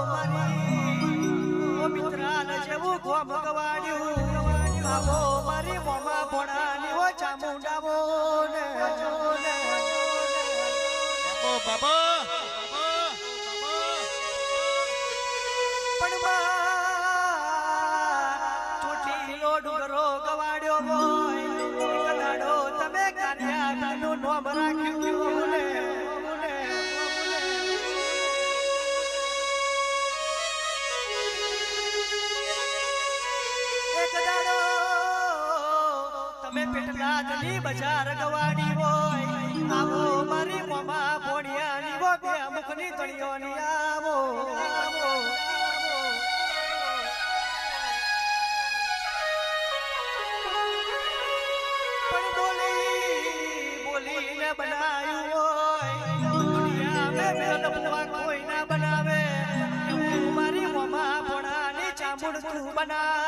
મારી ઓ મિત્રાન જેવું ગોમ ગવાડ્યું આવો મારી મોમા ભોણાની ઓ ચામુંડાવો ને બાબા પણ ચોટીલો ડુંગરો ગવાડ્યો હોય કદાડો તમે કાન્યાનું નોમ રાખ્યું ને તમે પેટલાદની બજાર ગવાડી હોય આવો મારી મોમા ભોણિયાની વો બે મુખની તળિયોની આવો પણ બોલીને બનાવ્યું હોય દુનિયા મેં લપવા કોઈ ના બનાવે મારી મોમા ભોણાની ચામુંડ તું બના